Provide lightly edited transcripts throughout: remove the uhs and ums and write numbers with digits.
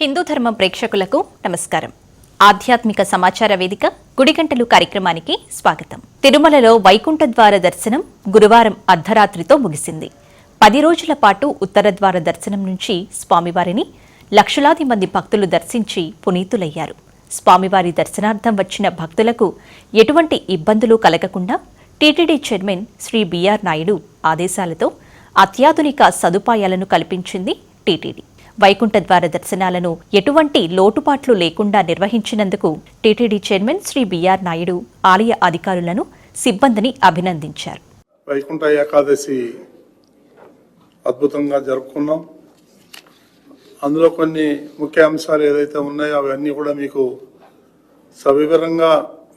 హిందూ ధర్మం ప్రేక్షకులకు నమస్కారం. ఆధ్యాత్మిక సమాచార వేదిక గుడిగంటలు కార్యక్రమానికి స్వాగతం. తిరుమలలో వైకుంఠ ద్వార దర్శనం గురువారం అర్ధరాత్రితో ముగిసింది. 10 రోజుల పాటు ఉత్తర ద్వార దర్శనం నుంచి స్వామివారిని లక్షలాది మంది భక్తులు దర్శించి పునీతులయ్యారు. స్వామివారి దర్శనార్థం వచ్చిన భక్తులకు ఎటువంటి ఇబ్బందులు కలగకుండా TTD chairman Shri BR Naidu ఆదేశాలతో అత్యాధునిక సదుపాయాలను కల్పించింది టీటీడీ. వైకుంఠ ద్వార దర్శనాలను ఎటువంటి లోటుపాట్లు లేకుండా నిర్వహించినందుకు టీటీడీ చైర్మన్ శ్రీ బిఆర్ నాయుడు ఆలయ అధికారులను, సిబ్బందిని అభినందించారు. వైకుంఠ ఏకాదశి అద్భుతంగా జరుపుకున్నాం. అందులో కొన్ని ముఖ్య అంశాలు ఏదైతే ఉన్నాయో అవన్నీ కూడా మీకు సవివరంగా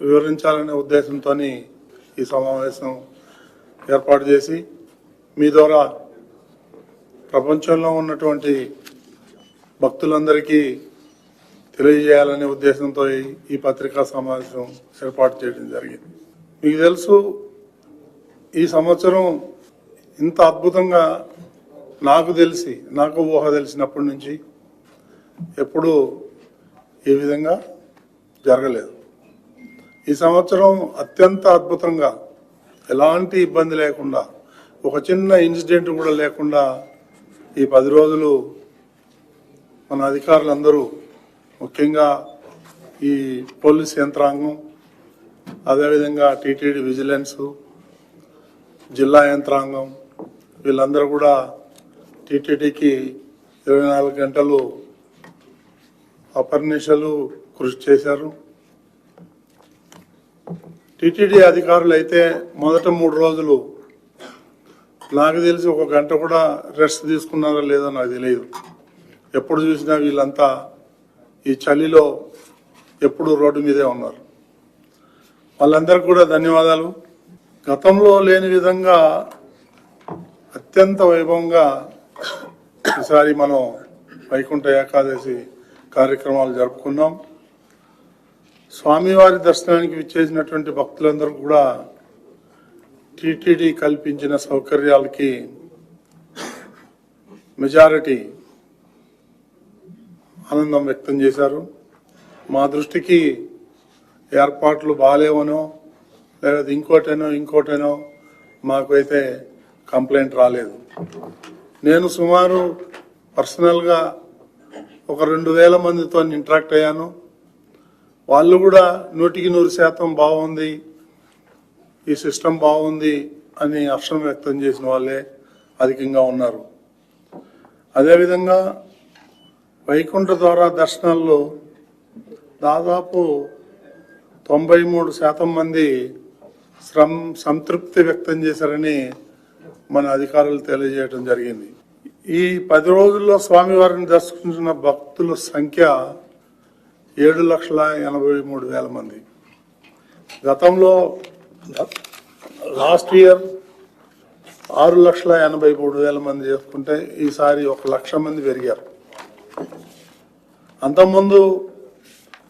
వివరించాలనే ఉద్దేశంతో ఈ సమావేశం ఏర్పాటు చేసి మీ ద్వారా ప్రపంచంలో ఉన్నటువంటి భక్తులందరికీ తెలియజేయాలనే ఉద్దేశంతో ఈ పత్రికా సమావేశం ఏర్పాటు చేయడం జరిగింది. మీకు తెలుసు, ఈ సంవత్సరం ఇంత అద్భుతంగా నాకు ఊహ తెలిసినప్పటి నుంచి ఎప్పుడూ ఈ విధంగా జరగలేదు. ఈ సంవత్సరం అత్యంత అద్భుతంగా, ఎలాంటి ఇబ్బంది లేకుండా, ఒక చిన్న ఇన్సిడెంట్ కూడా లేకుండా ఈ 10 రోజులు మన అధికారులందరూ, ముఖ్యంగా ఈ పోలీస్ యంత్రాంగం, అదేవిధంగా టీటీడీ విజిలెన్స్, జిల్లా యంత్రాంగం, వీళ్ళందరూ కూడా టీటీడీకి 24 గంటలు అపర్నిశలు కృషి చేశారు. టీటీడీ అధికారులు అయితే మొదట 3 రోజులు నాకు తెలిసి 1 గంట కూడా రెస్ట్ తీసుకున్నారో లేదో నాకు తెలియదు. ఎప్పుడు చూసినా వీళ్ళంతా ఈ చలిలో ఎప్పుడు రోడ్డు మీదే ఉన్నారు. వాళ్ళందరికీ కూడా ధన్యవాదాలు. గతంలో లేని విధంగా అత్యంత వైభవంగా ఈసారి మనం వైకుంఠ ఏకాదశి కార్యక్రమాలు జరుపుకున్నాం. స్వామివారి దర్శనానికి విచ్చేసినటువంటి భక్తులందరూ కూడా టీటీడీ కల్పించిన సౌకర్యాలకి మెజారిటీ ఆనందం వ్యక్తం చేశారు. మా దృష్టికి ఏర్పాట్లు బాగాలేవనో లేదా ఇంకోటేనో మాకైతే కంప్లైంట్ రాలేదు. నేను సుమారు పర్సనల్గా ఒక 2000 మందితో ఇంటరాక్ట్ అయ్యాను. వాళ్ళు కూడా 100% బాగుంది, ఈ సిస్టమ్ బాగుంది అని హర్షం వ్యక్తం చేసిన వాళ్ళే అధికంగా ఉన్నారు. అదేవిధంగా వైకుంఠ ద్వారా దర్శనాల్లో దాదాపు 93% మంది సంతృప్తి వ్యక్తం చేశారని మన అధికారులు తెలియజేయడం జరిగింది. ఈ 10 రోజుల్లో స్వామివారిని దర్శించిన భక్తుల సంఖ్య 7,83,000 మంది. గతంలో లాస్ట్ ఇయర్ 6,83,000 మంది చేసుకుంటే ఈసారి 1,00,000 మంది పెరిగారు. అంతకుముందు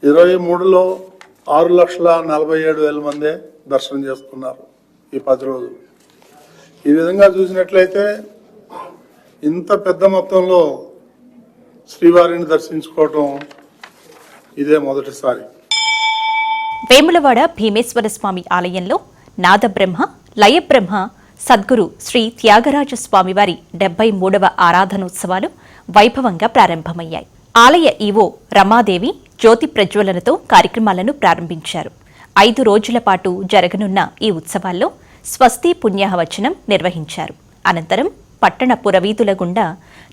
23లో 6,47,000 మందే దర్శనం చేసుకున్నారు ఈ 10 రోజులు. ఈ విధంగా చూసినట్లయితే ఇంత పెద్ద మొత్తంలో శ్రీవారిని దర్శించుకోవటం ఇదే మొదటిసారి. వేములవాడ భీమేశ్వర స్వామి ఆలయంలో నాదబ్రహ్మ, లయబ్రహ్మ సద్గురు శ్రీ త్యాగరాజ స్వామివారి 73వ ఆరాధనోత్సవాలు వైభవంగా ప్రారంభమయ్యాయి. ఆలయ ఈవో రమాదేవి జ్యోతి ప్రజ్వలనతో కార్యక్రమాలను ప్రారంభించారు. 5 రోజుల పాటు జరగనున్న ఈ ఉత్సవాల్లో స్వస్తి పుణ్యాహవచనం నిర్వహించారు. అనంతరం పట్టణ పురవీధుల గుండా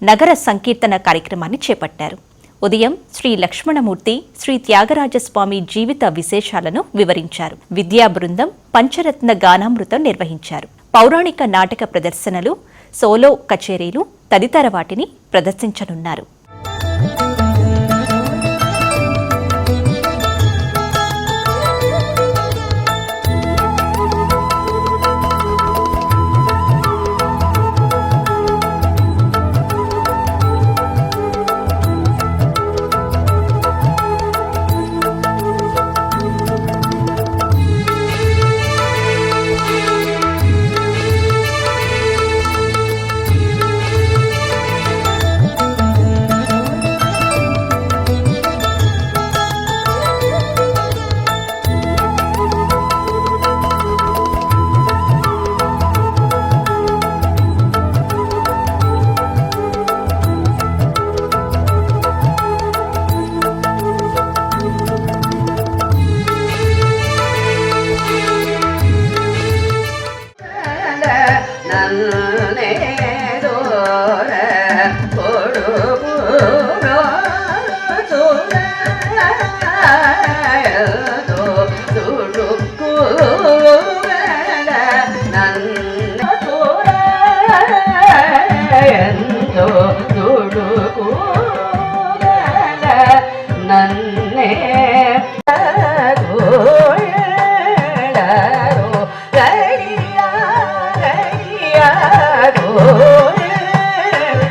నగర సంకీర్తన కార్యక్రమాన్ని చేపట్టారు. ఉదయం శ్రీ లక్ష్మణమూర్తి, శ్రీ త్యాగరాజస్వామి జీవిత విశేషాలను వివరించారు. విద్యా బృందం పంచరత్న గానామృతం నిర్వహించారు. పౌరాణిక నాటక ప్రదర్శనలు, సోలో కచేరీలు తదితర వాటిని ప్రదర్శించనున్నారు.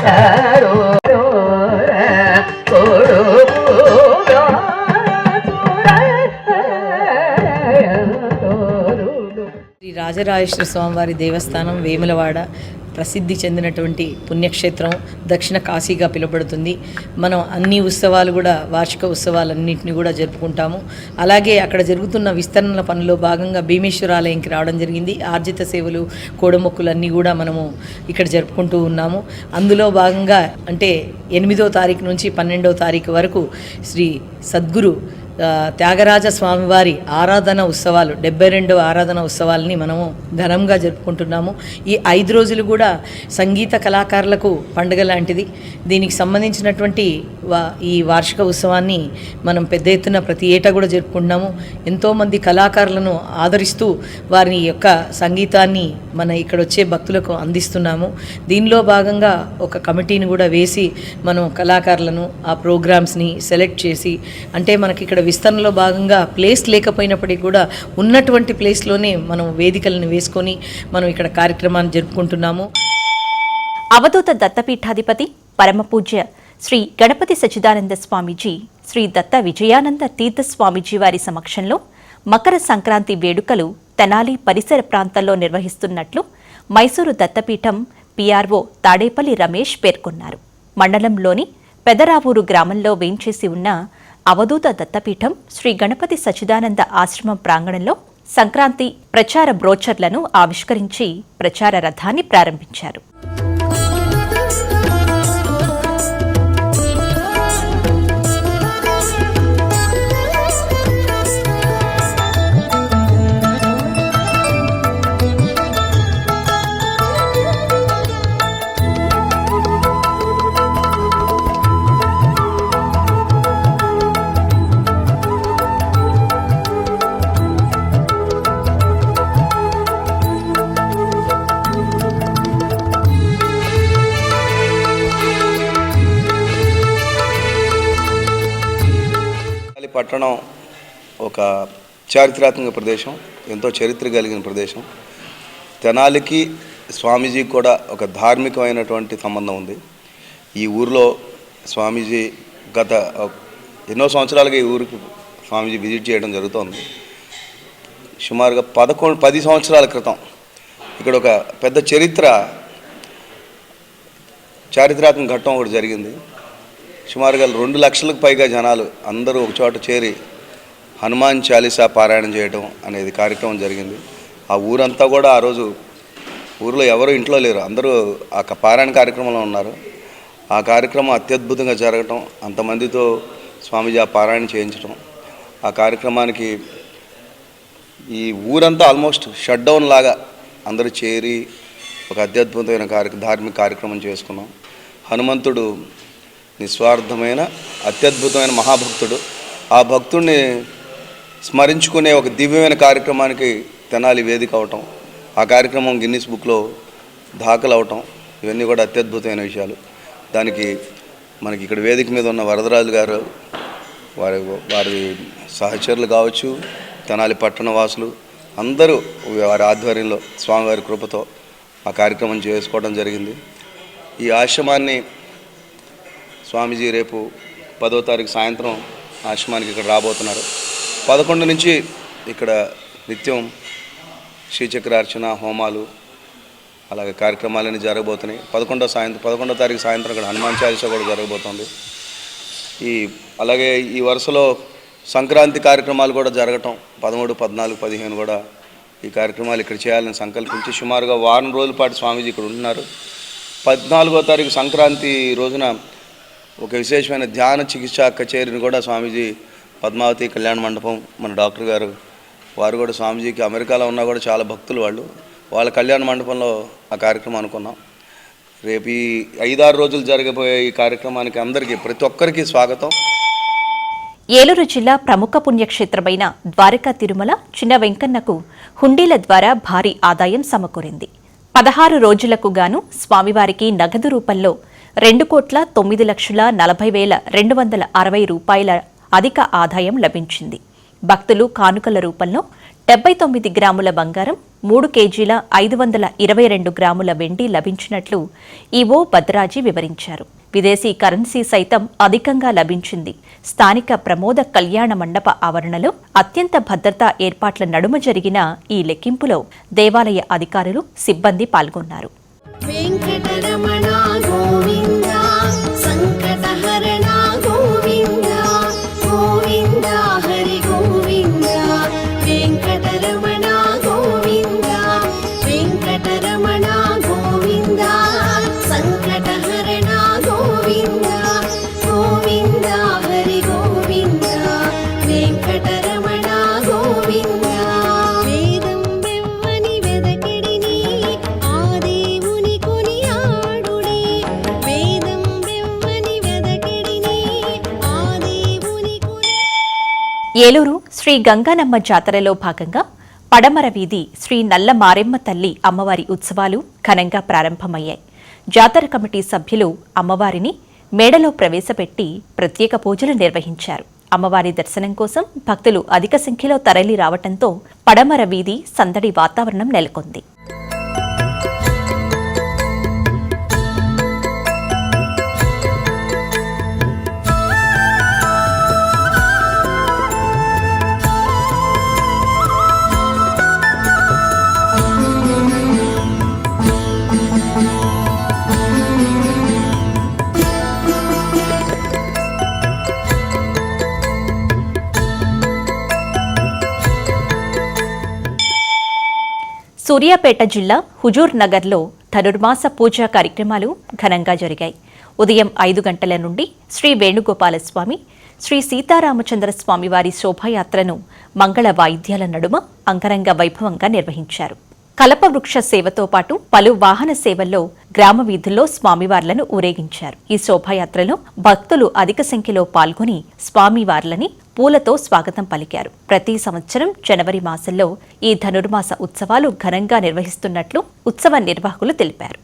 శ్రీ రాజరాజేశ్వర స్వామివారి దేవస్థానం వేములవాడ ప్రసిద్ధి చెందినటువంటి పుణ్యక్షేత్రం, దక్షిణ కాశీగా పిలువబడుతుంది. మనం అన్ని ఉత్సవాలు కూడా, వార్షిక ఉత్సవాలన్నింటినీ కూడా జరుపుకుంటాము. అలాగే అక్కడ జరుగుతున్న విస్తరణల పనిలో భాగంగా భీమేశ్వరాలయంకి రావడం జరిగింది. ఆర్జిత సేవలు, కోడమొక్కులన్నీ కూడా మనము ఇక్కడ జరుపుకుంటూ ఉన్నాము. అందులో భాగంగా అంటే 8వ తారీఖు నుంచి 12వ తారీఖు వరకు శ్రీ సద్గురు త్యాగరాజ స్వామివారి ఆరాధన ఉత్సవాలు, 72వ ఆరాధన ఉత్సవాలని మనము ఘనంగా జరుపుకుంటున్నాము. ఈ 5 రోజులు కూడా సంగీత కళాకారులకు పండుగ లాంటిది. దీనికి సంబంధించినటువంటి ఈ వార్షిక ఉత్సవాన్ని మనం పెద్ద ఎత్తున ప్రతి ఏటా కూడా జరుపుకుంటున్నాము. ఎంతోమంది కళాకారులను ఆదరిస్తూ వారి యొక్క సంగీతాన్ని మన ఇక్కడ వచ్చే భక్తులకు అందిస్తున్నాము. దీనిలో భాగంగా ఒక కమిటీని కూడా వేసి మనం కళాకారులను, ఆ ప్రోగ్రామ్స్ని సెలెక్ట్ చేసి, అంటే మనకి ఇక్కడ విస్తరణలో భాగంగా ప్లేస్ లేకపోయినప్పటికీ కూడా ఉన్నటువంటి ప్లేస్లోనే మనం వేదికలను వేసుకొని మనం ఇక్కడ కార్యక్రమాన్ని జరుపుకుంటున్నాము. అవధూత దత్తపీఠాధిపతి పరమపూజ్య శ్రీ గణపతి సచ్చిదానంద స్వామీజీ, శ్రీ దత్త విజయానంద తీర్థ స్వామీజీ వారి సమక్షంలో మకర సంక్రాంతి వేడుకలు తెనాలి పరిసర ప్రాంతాల్లో నిర్వహిస్తున్నట్లు మైసూరు దత్తపీఠం పిఆర్ఓ తాడేపల్లి రమేష్ పేర్కొన్నారు. మండలంలోని పెదరావూరు గ్రామంలో వేంచేసి ఉన్న అవధూత దత్తపీఠం శ్రీ గణపతి సచ్చిదానంద ఆశ్రమం ప్రాంగణంలో సంక్రాంతి ప్రచార బ్రోచర్లను ఆవిష్కరించి ప్రచార రథాన్ని ప్రారంభించారు. పట్టణం ఒక చారిత్రాత్మక ప్రదేశం, ఎంతో చరిత్ర కలిగిన ప్రదేశం. తెనాలికి స్వామీజీకి కూడా ఒక ధార్మికమైనటువంటి సంబంధం ఉంది. ఈ ఊరిలో స్వామీజీ గత ఎన్నో సంవత్సరాలుగా ఈ ఊరికి స్వామీజీ విజిట్ చేయడం జరుగుతోంది. సుమారుగా 10 సంవత్సరాల క్రితం ఇక్కడ ఒక పెద్ద చారిత్రాత్మక ఘట్టం ఒకటి జరిగింది. సుమారుగా 2 లక్షలకు పైగా జనాలు అందరూ ఒక చోట చేరి హనుమాన్ చాలీసా పారాయణం చేయడం అనేది కార్యక్రమం జరిగింది. ఆ ఊరంతా కూడా ఆ రోజు ఊరిలో ఎవరు ఇంట్లో లేరు, అందరూ ఆ పారాయణ కార్యక్రమంలో ఉన్నారు. ఆ కార్యక్రమం అత్యద్భుతంగా జరగటం, అంతమందితో స్వామీజీ ఆ పారాయణ చేయించడం, ఆ కార్యక్రమానికి ఈ ఊరంతా ఆల్మోస్ట్ షట్ డౌన్ లాగా అందరూ చేరి ఒక అత్యద్భుతమైన ధార్మిక కార్యక్రమం చేసుకున్నాం. హనుమంతుడు నిస్వార్థమైన అత్యద్భుతమైన మహాభక్తుడు. ఆ భక్తుడిని స్మరించుకునే ఒక దివ్యమైన కార్యక్రమానికి తెనాలి వేదిక అవటం, ఆ కార్యక్రమం గిన్నిస్ బుక్లో దాఖలు అవటం, ఇవన్నీ కూడా అత్యద్భుతమైన విషయాలు. దానికి మనకి ఇక్కడ వేదిక మీద ఉన్న వరదరాజు గారు, వారి సహచరులు కావచ్చు, తెనాలి పట్టణ వాసులు అందరూ వారి ఆధ్వర్యంలో స్వామివారి కృపతో ఆ కార్యక్రమం చేసుకోవడం జరిగింది. ఈ ఆశ్రమాన్ని స్వామీజీ రేపు 10వ తారీఖు సాయంత్రం ఆశ్రమానికి ఇక్కడ రాబోతున్నారు. 11 నుంచి ఇక్కడ నిత్యం శ్రీచక్రార్చన, హోమాలు, అలాగే కార్యక్రమాలన్నీ జరగబోతున్నాయి. 11వ తారీఖు సాయంత్రం ఇక్కడ హనుమాన్ చాలీసా కూడా జరగబోతుంది. అలాగే ఈ వరుసలో సంక్రాంతి కార్యక్రమాలు కూడా జరగటం, 13, 14, 15 కూడా ఈ కార్యక్రమాలు ఇక్కడ చేయాలని సంకల్పించి సుమారుగా 1 వారం రోజుల పాటు స్వామీజీ ఇక్కడ ఉంటున్నారు. 14వ తారీఖు సంక్రాంతి రోజున ఒక విశేషమైన ధ్యాన చికిత్సా కచేరీని కూడా స్వామీజీ పద్మావతి కళ్యాణ మండపం, మన డాక్టర్ గారు వారు కూడా స్వామీజీకి అమెరికాలో ఉన్నా కూడా చాలా భక్తులు వాళ్ళ కళ్యాణ మండపంలో ఆ కార్యక్రమం అనుకున్నాం. రేపు ఈ 5-6 రోజులు జరగబోయే ఈ కార్యక్రమానికి అందరికీ, ప్రతి ఒక్కరికి స్వాగతం. ఏలూరు జిల్లా ప్రముఖ పుణ్యక్షేత్రమైన ద్వారకా తిరుమల చిన్న వెంకన్నకు హుండీల ద్వారా భారీ ఆదాయం సమకూరింది. 16 రోజులకు గాను స్వామివారికి నగదు రూపంలో 2,09,40,260 రూపాయల అధిక ఆదాయం లభించింది. భక్తులు కానుకల రూపంలో 79 గ్రాముల బంగారం, 3 కేజీల 522 గ్రాముల వెండి లభించినట్లు ఈవో భద్రాజీ వివరించారు. విదేశీ కరెన్సీ సైతం అధికంగా లభించింది. స్థానిక ప్రమోద కళ్యాణ మండప ఆవరణలో అత్యంత భద్రతా ఏర్పాట్ల నడుమ జరిగిన ఈ లెక్కింపులో దేవాలయ అధికారులు, సిబ్బంది పాల్గొన్నారు. వెంకటరమణ గోవింద సంకటహరణ గోవింద గోవింద హరి గోవింద వెంకటరమణ గోవింద వెంకటరమణ గోవింద సంకటహరణ గోవింద గోవింద హరి గోవింద వెంకటరమణ గోవింద వేదం వెవ్వని వెదకిడిని ఆ దేవుని కొనియాడుడి వేదం వెవ్వని వెదకిడిని ఆ దేవుని ఏలూరు శ్రీ గంగానమ్మ జాతరలో భాగంగా పడమర వీధి శ్రీ నల్ల మారెమ్మ తల్లి అమ్మవారి ఉత్సవాలు ఘనంగా ప్రారంభమయ్యాయి. జాతర కమిటీ సభ్యులు అమ్మవారిని మేడలో ప్రవేశపెట్టి ప్రత్యేక పూజలు నిర్వహించారు. అమ్మవారి దర్శనం కోసం భక్తులు అధిక సంఖ్యలో తరలి రావడంతో పడమర వీధి సందడి వాతావరణం నెలకొంది. సూర్యాపేట జిల్లా హుజూర్ నగర్లో ధనుర్మాస పూజా కార్యక్రమాలు ఘనంగా జరిగాయి. ఉదయం 5 గంటల నుండి శ్రీ వేణుగోపాలస్వామి, శ్రీ సీతారామచంద్ర స్వామివారి శోభాయాత్రను మంగళ వాయిద్యాల నడుమ అంగరంగ వైభవంగా నిర్వహించారు. కలపవృక్ష సేవతో పాటు పలు వాహన సేవల్లో గ్రామ వీధుల్లో స్వామివార్లను ఊరేగించారు. ఈ శోభాయాత్రలో భక్తులు అధిక సంఖ్యలో పాల్గొని స్వామివార్లని పూలతో స్వాగతం పలికారు. ప్రతి సంవత్సరం జనవరి మాసంలో ఈ ధనుర్మాస ఉత్సవాలు ఘనంగా నిర్వహిస్తున్నట్లు ఉత్సవ నిర్వాహకులు తెలిపారు.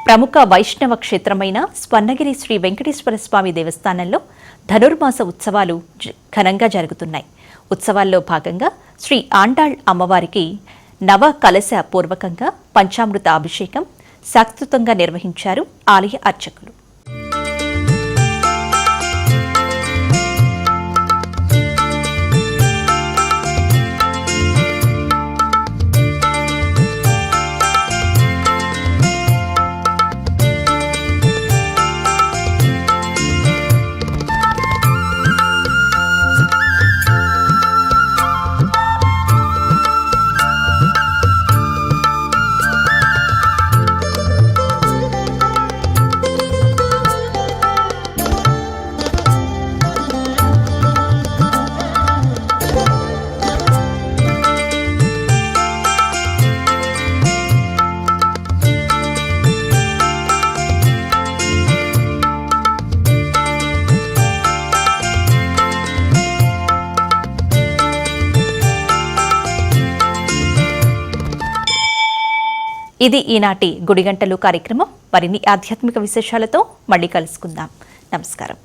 ప్రముఖ వైష్ణవ క్షేత్రమైన స్వర్ణగిరి శ్రీ వెంకటేశ్వర స్వామి దేవస్థానంలో ధనుర్మాస ఉత్సవాలు ఘనంగా జరుగుతున్నాయి. ఉత్సవాల్లో భాగంగా శ్రీ ఆండాళ్ అమ్మవారికి నవ కలశ పూర్వకంగా పంచామృత అభిషేకం శాస్త్రోక్తంగా నిర్వహించారు ఆలయ అర్చకులు. ఇది ఈనాటి గుడిగంటలు కార్యక్రమం. మరిన్ని ఆధ్యాత్మిక విశేషాలతో మళ్ళీ కలుసుకుందాం. నమస్కారం.